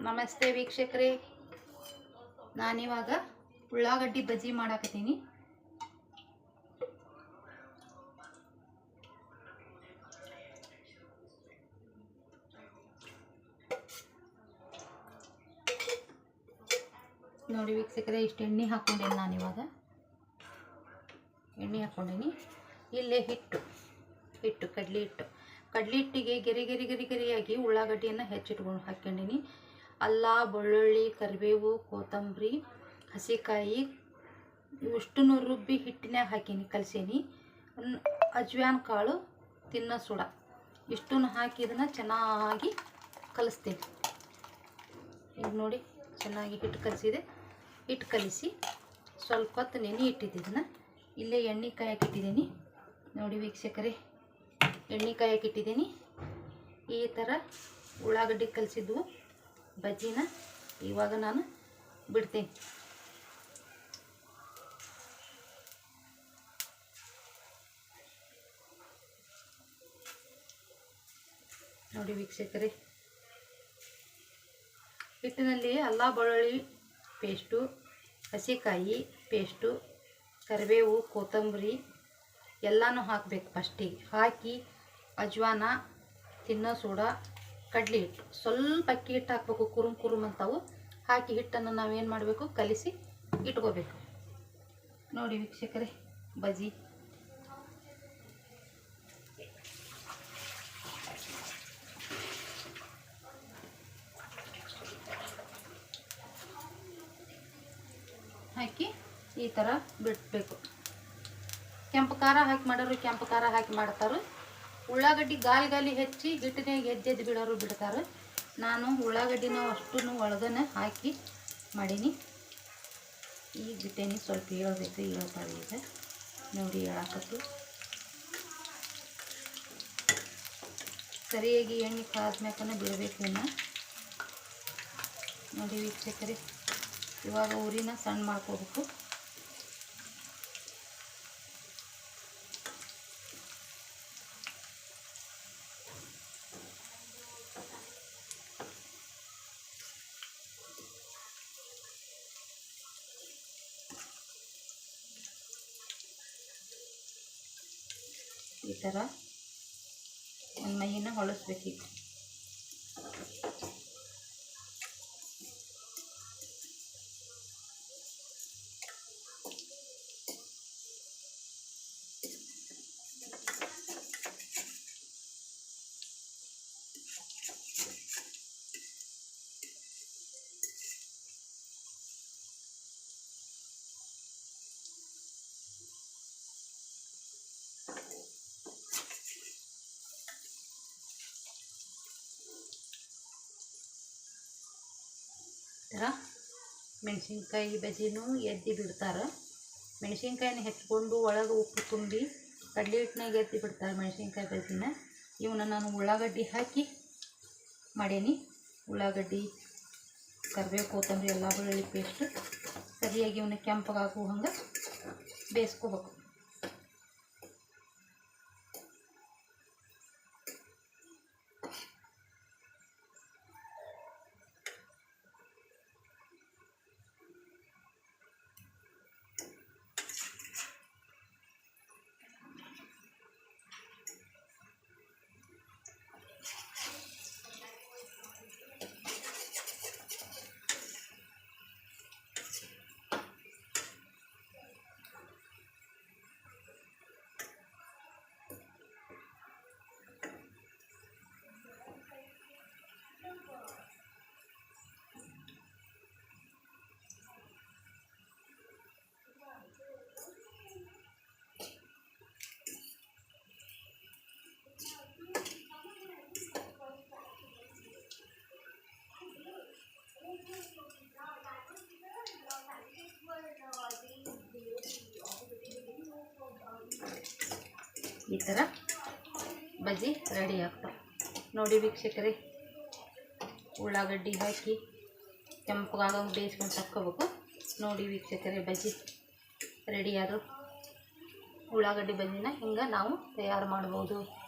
ನಮಸ್ತೆ ವೀಕ್ಷಕರೇ, ನಾನಿವಾಗ ಉಳ್ಳಾಗಡ್ಡಿ ಬಜ್ಜಿ ಮಾಡಾಕತ್ತೀನಿ. ನೋಡಿ ವೀಕ್ಷಕರೇ, ಇಷ್ಟು ಎಣ್ಣೆ ಹಾಕ್ಕೊಂಡೇನಿ. ನಾನಿವಾಗ ಎಣ್ಣೆ ಹಾಕ್ಕೊಂಡೇನಿ. ಇಲ್ಲೇ ಹಿಟ್ಟು ಕಡ್ಲಿ ಹಿಟ್ಟಿಗೆ ಗೆರಿಯಾಗಿ ಉಳ್ಳಾಗಡ್ಡಿಯನ್ನು ಹೆಚ್ಚಿಟ್ಕೊಂಡು ಹಾಕ್ಕೊಂಡೀನಿ. ಅಲ್ಲ, ಬೆಳ್ಳುಳ್ಳಿ, ಕರಿಬೇವು, ಕೊತ್ತಂಬರಿ, ಹಸಿಕಾಯಿ ಇಷ್ಟನ್ನು ರುಬ್ಬಿ ಹಿಟ್ಟಿನಾಗ ಹಾಕೀನಿ, ಕಲಸೀನಿ. ಅಜ್ವಾನ್ ಕಾಳು, ತಿನ್ನೋ ಸೋಡಾ ಇಷ್ಟನ್ನು ಹಾಕಿ ಇದನ್ನು ಚೆನ್ನಾಗಿ ಕಲಿಸ್ತೀನಿ. ಈಗ ನೋಡಿ, ಚೆನ್ನಾಗಿ ಹಿಟ್ಟು ಕಲಿಸಿದೆ. ಹಿಟ್ಟು ಕಲಿಸಿ ಸ್ವಲ್ಪ ಹೊತ್ತು ನೆನೆ ಇಟ್ಟಿದ್ದನ್ನು ಇಲ್ಲೇ ಎಣ್ಣೆ ಕಾಯಕ್ಕಿಟ್ಟಿದ್ದೀನಿ. ನೋಡಿ ವೀಕ್ಷಕರೇ, ಎಣ್ಣೆ ಕಾಯಕ್ಕಿಟ್ಟಿದ್ದೀನಿ. ಈ ಥರ ಉಳ್ಳಾಗಡ್ಡಿ ಕಲಿಸಿದ್ವು ಬಜ್ಜಿನ ಇವಾಗ ನಾನು ಬಿಡ್ತೀನಿ. ನೋಡಿ ವೀಕ್ಷಕರೇ, ಹಿಟ್ಟಿನಲ್ಲಿ ಅಲ್ಲ, ಬೆಳ್ಳುಳ್ಳಿ ಪೇಸ್ಟು, ಹಸಿಕಾಯಿ ಪೇಸ್ಟು, ಕರಿಬೇವು, ಕೊತ್ತಂಬರಿ ಎಲ್ಲನೂ ಹಾಕಬೇಕು. ಫಸ್ಟಿಗೆ ಹಾಕಿ ಅಜ್ವಾನ, ತಿನ್ನೋ ಸೋಡಾ, ಕಡ್ಲಿ ಹಿಟ್ಟು, ಸ್ವಲ್ಪ ಅಕ್ಕಿ ಹಿಟ್ಟು ಹಾಕಬೇಕು. ಕುರುಮ್ ಅಂತಾವು ಹಾಕಿ ಹಿಟ್ಟನ್ನು ನಾವೇನು ಮಾಡಬೇಕು, ಕಲಿಸಿ ಇಟ್ಕೋಬೇಕು. ನೋಡಿ ವೀಕ್ಷಕರೇ, ಬಜ್ಜಿ ಹಾಕಿ ಈ ಥರ ಬಿಡಬೇಕು. ಕೆಂಪು ಖಾರ ಹಾಕಿ ಮಾಡೋರು ಕೆಂಪು ಖಾರ ಹಾಕಿ ಮಾಡ್ತಾರೆ. ಉಳ್ಳಾಗಡ್ಡಿ ಗಾಲಿ ಹೆಚ್ಚಿ ಹಿಟ್ಟಿನಾಗ ಎದ್ದೆದ್ದು ಬಿಡೋರು ಬಿಡ್ತಾರೆ. ನಾನು ಉಳ್ಳಾಗಡ್ಡಿನ ಅಷ್ಟೂ ಒಳಗನೆ ಹಾಕಿ ಮಾಡೀನಿ. ಈಗ ಬಿಟ್ಟೇನಿ, ಸ್ವಲ್ಪ ಹೇಳ್ಬೇಕು, ಹೇಳ್ತಾರೆ ಈಗ. ನೋಡಿ ಹೇಳಾಕತ್ತು ಸರಿಯಾಗಿ ಎಣ್ಣೆ ಕಾದ್ಮ್ಯಾಕನ ಬಿಡಬೇಕು ಇನ್ನು. ನೋಡಿ ವೀಕ್ಷಕರೇ, ಇವಾಗ ಉರಿನ ಸಣ್ಣ ಮಾಡ್ಕೋಬೇಕು. ಈ ಥರ ಒಂದು ಮೈನ ಹೊಳಿಸ್ಬೇಕೀಗ. ಮೆಣಸಿನ್ಕಾಯಿ ಬಜ್ಜಿನೂ ಎದ್ದು ಬಿಡ್ತಾರೆ. ಮೆಣಸಿನ್ಕಾಯಿನ ಹೆಚ್ಕೊಂಡು ಒಳಗೆ ಉಪ್ಪು ತುಂಬಿ ಕಡಲೆ ಹಿಟ್ಟಿನಾಗ ಎದ್ದು ಬಿಡ್ತಾರೆ ಮೆಣಸಿನ್ಕಾಯಿ ಬಜ್ಜಿನ. ಇವನ್ನ ನಾನು ಉಳ್ಳಾಗಡ್ಡಿ ಹಾಕಿ ಮಾಡೀನಿ. ಉಳ್ಳಾಗಡ್ಡಿ, ಕರಿಬೇವು, ಕೊತ್ತಂಬರಿ, ಎಲ್ಲ ಬೆಳ್ಳುಳ್ಳಿ ಪೇಸ್ಟ್ ಸರಿಯಾಗಿ ಇವನ್ನ ಕೆಂಪಗಾಗೋ ಹಂಗೆ ಬೇಯಿಸ್ಕೋಬೇಕು. ಈ ಥರ ಬಜ್ಜಿ ರೆಡಿ ಆಗ್ತವೆ. ನೋಡಿ ವೀಕ್ಷಕರೇ, ಉಳ್ಳಾಗಡ್ಡಿ ಹಾಕಿ ಕೆಂಪಗಾಗ ಬೇಯಿಸ್ಕೊಂಡು ತಕ್ಕೋಬೇಕು. ನೋಡಿ ವೀಕ್ಷಕರೇ, ಬಜ್ಜಿ ರೆಡಿ ಆದರೂ ಉಳ್ಳಾಗಡ್ಡಿ ಬಜ್ಜಿನ ಹಿಂಗೆ ನಾವು ತಯಾರು ಮಾಡ್ಬೋದು.